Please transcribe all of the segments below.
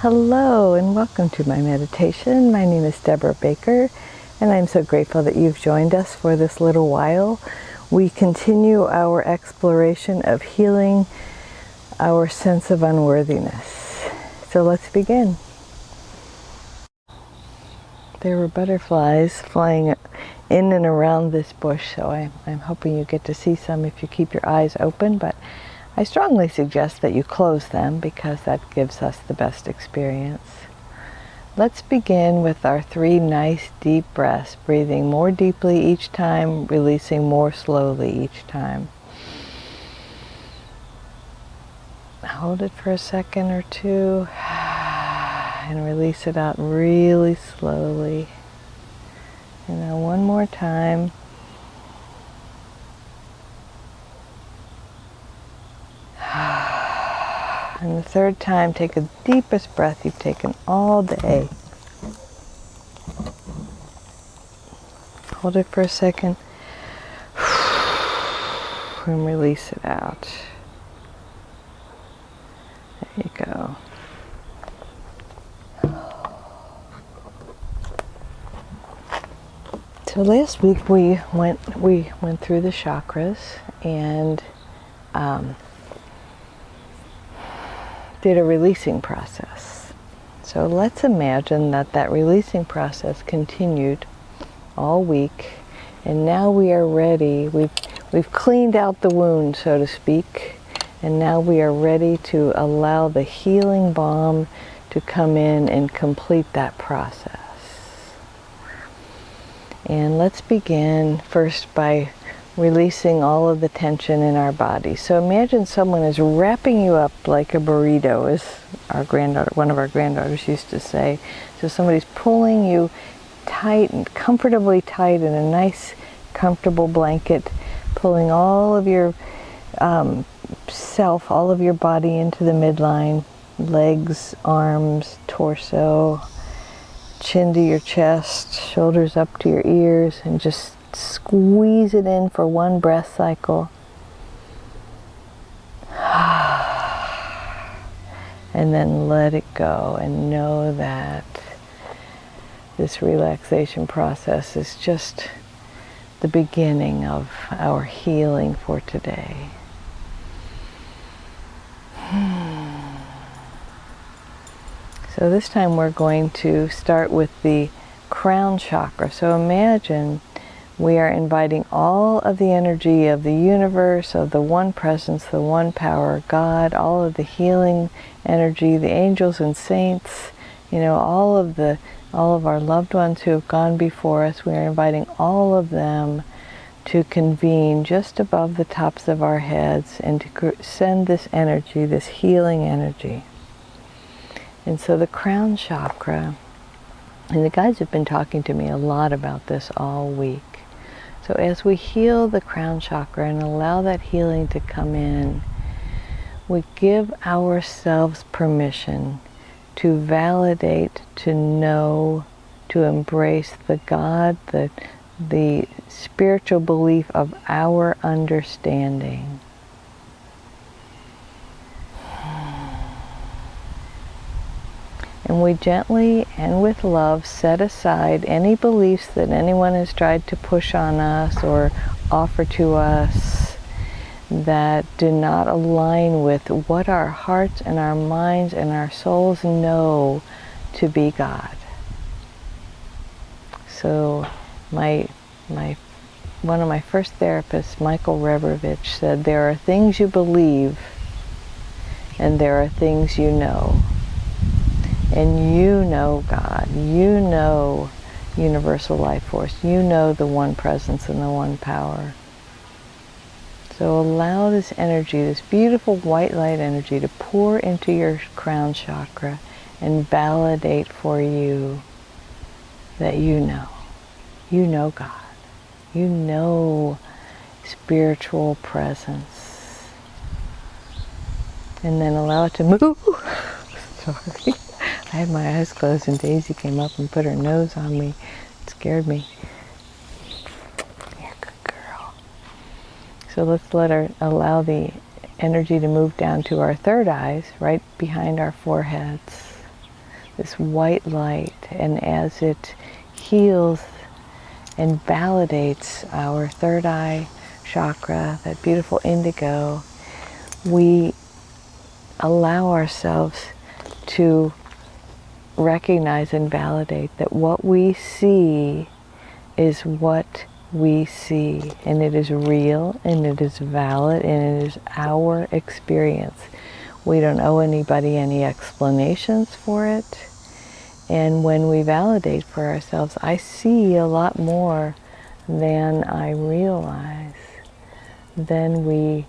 Hello and welcome to my meditation. My name is Deborah Baker and I'm so grateful that you've joined us for this little while. We continue our exploration of healing our sense of unworthiness. So let's begin. There were butterflies flying in and around this bush, so I'm hoping you get to see some if you keep your eyes open, but I strongly suggest that you close them because that gives us the best experience. Let's begin with our 3 nice deep breaths, breathing more deeply each time, releasing more slowly each time. Hold it for a second or two and release it out really slowly. And now one more time. And the third time, take the deepest breath you've taken all day. Hold it for a second and release it out. There you go. So last week we went through the chakras and did a releasing process. So let's imagine that releasing process continued all week, and now we are ready. We've cleaned out the wound, so to speak, and now we are ready to allow the healing balm to come in and complete that process. And let's begin first by releasing all of the tension in our body. So imagine someone is wrapping you up like a burrito, as one of our granddaughters used to say. So somebody's pulling you tight and comfortably tight in a nice, comfortable blanket, pulling all of your self, all of your body into the midline, legs, arms, torso, chin to your chest, shoulders up to your ears, and just squeeze it in for one breath cycle. And then let it go and know that this relaxation process is just the beginning of our healing for today. So this time we're going to start with the crown chakra. So imagine we are inviting all of the energy of the universe, of the one presence, the one power, God, all of the healing energy, the angels and saints, all of our loved ones who have gone before us. We are inviting all of them to convene just above the tops of our heads and to send this energy, this healing energy. And so the crown chakra, and the guides have been talking to me a lot about this all week. So as we heal the crown chakra and allow that healing to come in, we give ourselves permission to validate, to know, to embrace the God, the spiritual belief of our understanding. And we gently and with love set aside any beliefs that anyone has tried to push on us or offer to us that do not align with what our hearts and our minds and our souls know to be God. So one of my first therapists, Michael Rebrovich, said, there are things you believe and there are things you know. And you know God, you know universal life force, you know the one presence and the one power. So allow this energy, this beautiful white light energy, to pour into your crown chakra and validate for you that you know God, you know spiritual presence. And then allow it to move. Sorry. I had my eyes closed and Daisy came up and put her nose on me. It scared me. You're a good girl. So let's allow the energy to move down to our third eyes, right behind our foreheads. this white light, and as it heals and validates our third eye chakra, that beautiful indigo, we allow ourselves to recognize and validate that what we see is what we see, and it is real, and it is valid, and it is our experience. We don't owe anybody any explanations for it. And when we validate for ourselves, I see a lot more than I realize. Then we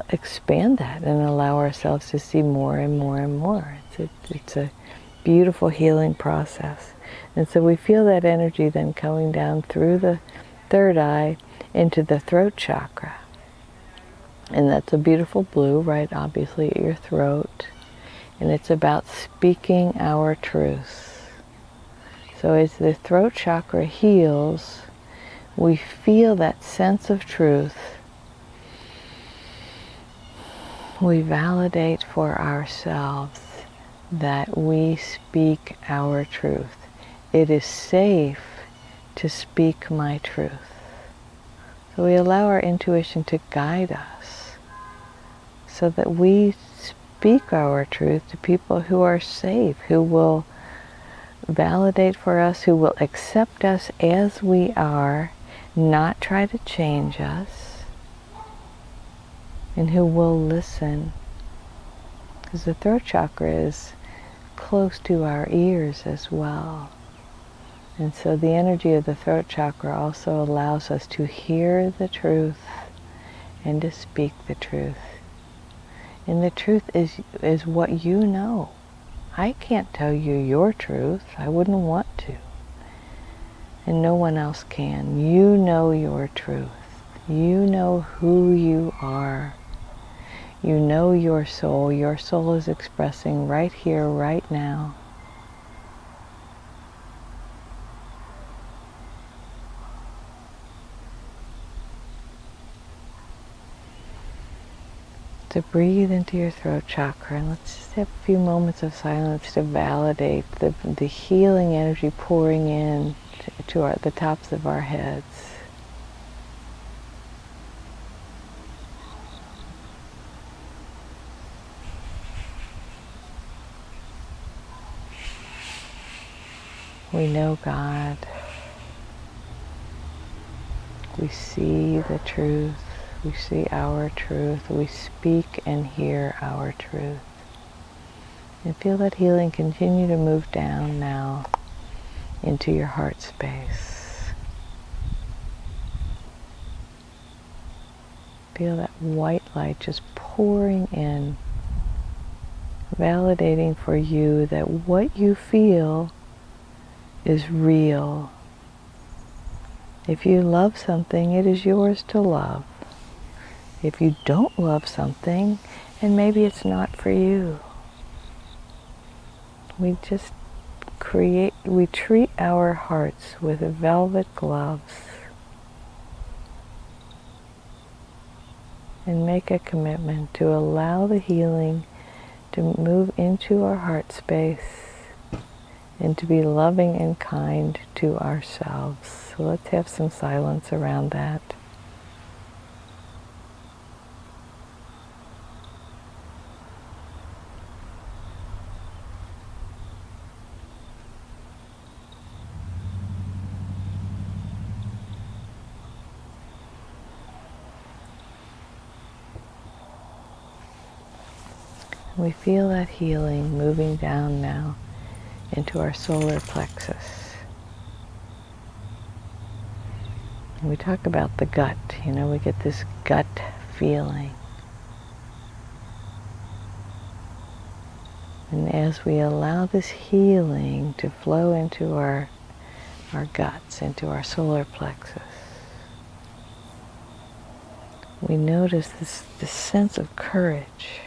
expand that and allow ourselves to see more and more and more. It's a beautiful healing process. And so we feel that energy then coming down through the third eye into the throat chakra. And that's a beautiful blue, right, obviously at your throat. And it's about speaking our truth. So as the throat chakra heals, we feel that sense of truth. We validate for ourselves that we speak our truth. It is safe to speak my truth. So we allow our intuition to guide us so that we speak our truth to people who are safe, who will validate for us, who will accept us as we are, not try to change us, and who will listen. Because the throat chakra is close to our ears as well. And so the energy of the throat chakra also allows us to hear the truth and to speak the truth. And the truth is what you know. I can't tell you your truth. I wouldn't want to. And no one else can. You know your truth. You know who you are. You know your soul. Your soul is expressing right here, right now. To breathe into your throat chakra, and let's just have a few moments of silence to validate the healing energy pouring in to the tops of our heads. We know God. We see the truth. We see our truth. We speak and hear our truth. And feel that healing continue to move down now into your heart space. Feel that white light just pouring in, validating for you that what you feel is real. If you love something, it is yours to love. If you don't love something, and maybe it's not for you. We just we treat our hearts with velvet gloves and make a commitment to allow the healing to move into our heart space and to be loving and kind to ourselves. So let's have some silence around that. We feel that healing moving down now into our solar plexus. And we talk about the gut, we get this gut feeling. And as we allow this healing to flow into our guts, into our solar plexus, we notice this sense of courage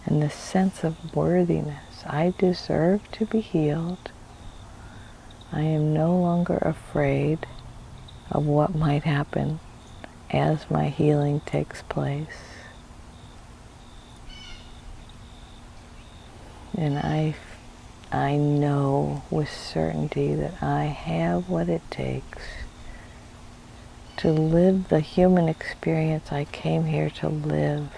and this sense of worthiness. I deserve to be healed. I am no longer afraid of what might happen as my healing takes place. And I know with certainty that I have what it takes to live the human experience I came here to live,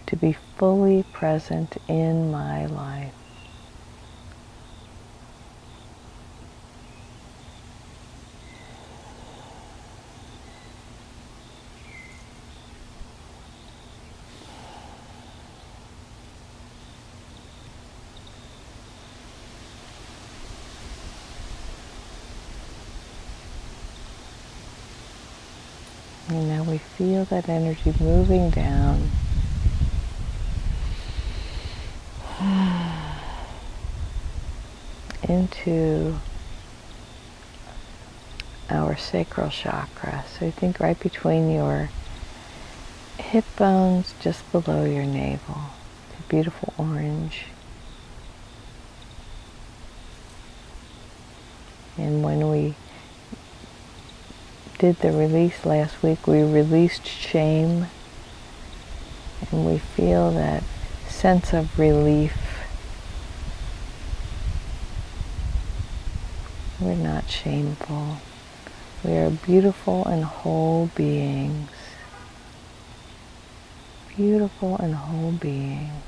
to be fully present in my life. And now we feel that energy moving down into our sacral chakra. So you think right between your hip bones, just below your navel. It's a beautiful orange. And when we did the release last week, we released shame, and we feel that sense of relief. We're not shameful. We are beautiful and whole beings. Beautiful and whole beings.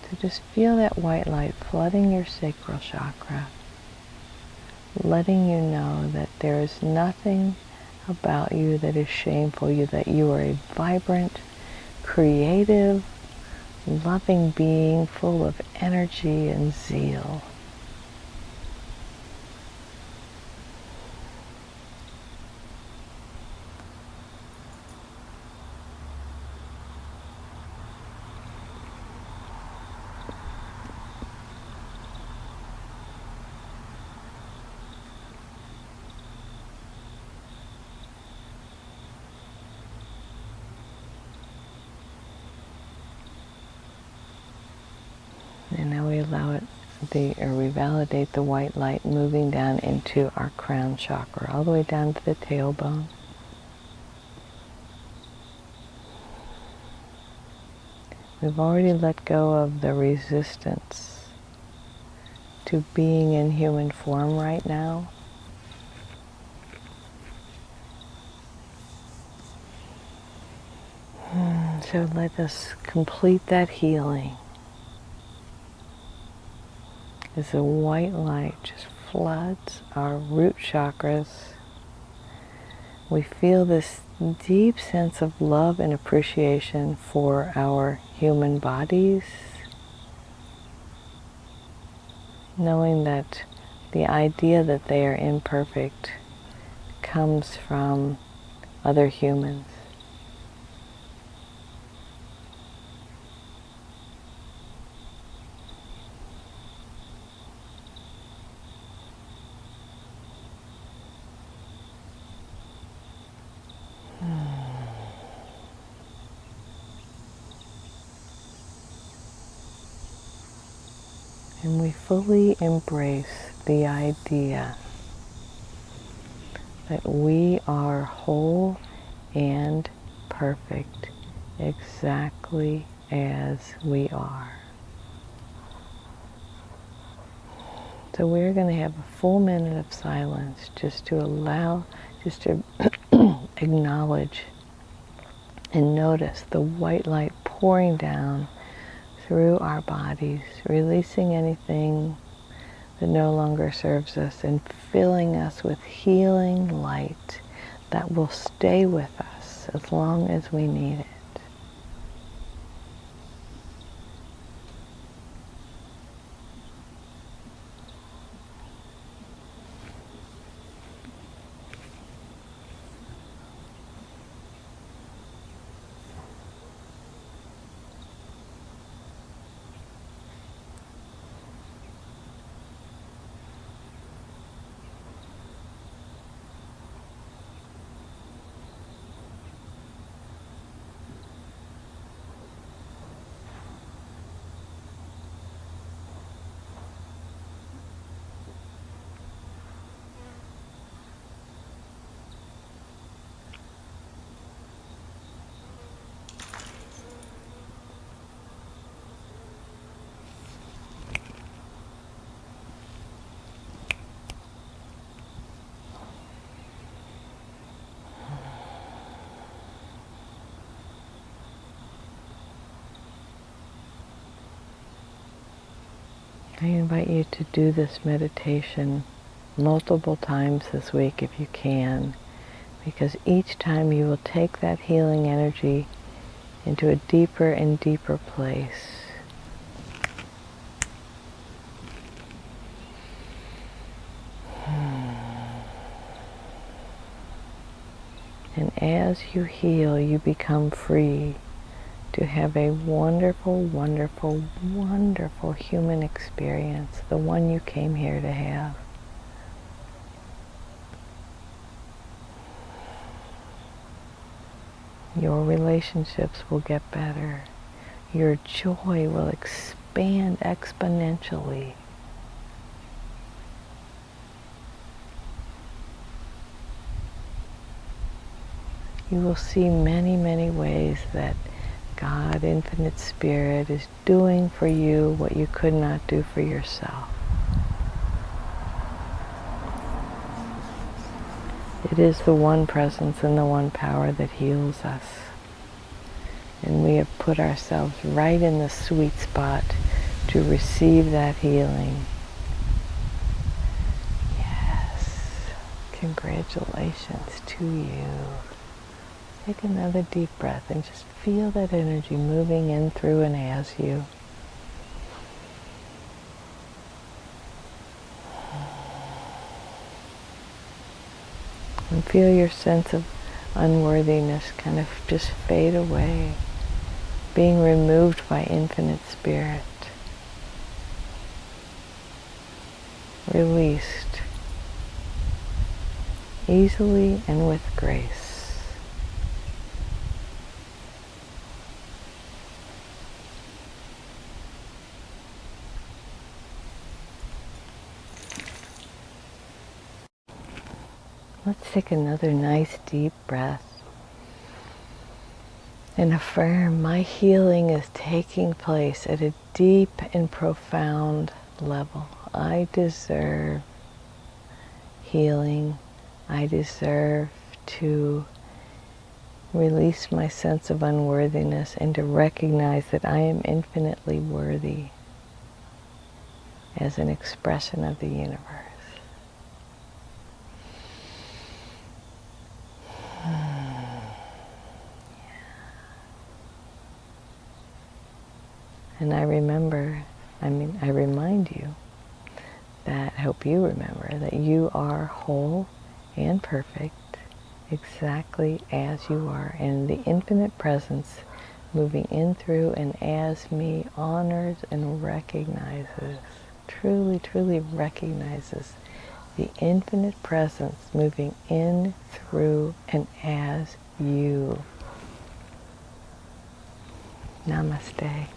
So just feel that white light flooding your sacral chakra, letting you know that there is nothing about you that is shameful, that you are a vibrant, creative, loving being full of energy and zeal. And now we allow it, we validate the white light moving down into our crown chakra, all the way down to the tailbone. We've already let go of the resistance to being in human form right now. So let us complete that healing as the white light just floods our root chakras. We feel this deep sense of love and appreciation for our human bodies, knowing that the idea that they are imperfect comes from other humans. And we fully embrace the idea that we are whole and perfect exactly as we are. So we're going to have a full minute of silence just to acknowledge and notice the white light pouring down through our bodies, releasing anything that no longer serves us and filling us with healing light that will stay with us as long as we need it. I invite you to do this meditation multiple times this week if you can, because each time you will take that healing energy into a deeper and deeper place. And as you heal, you become free to have a wonderful, wonderful, wonderful human experience, the one you came here to have. Your relationships will get better. Your joy will expand exponentially. You will see many, many ways that God, Infinite Spirit, is doing for you what you could not do for yourself. It is the one presence and the one power that heals us. And we have put ourselves right in the sweet spot to receive that healing. Yes. Congratulations to you. Take another deep breath and just feel that energy moving in, through, and as you. And feel your sense of unworthiness kind of just fade away, being removed by Infinite Spirit. Released easily and with grace. Let's take another nice deep breath and affirm my healing is taking place at a deep and profound level. I deserve healing. I deserve to release my sense of unworthiness and to recognize that I am infinitely worthy as an expression of the universe. And I remind you that, I hope you remember, that you are whole and perfect exactly as you are. And the infinite presence moving in, through, and as me honors and recognizes, truly, truly recognizes the infinite presence moving in, through, and as you. Namaste.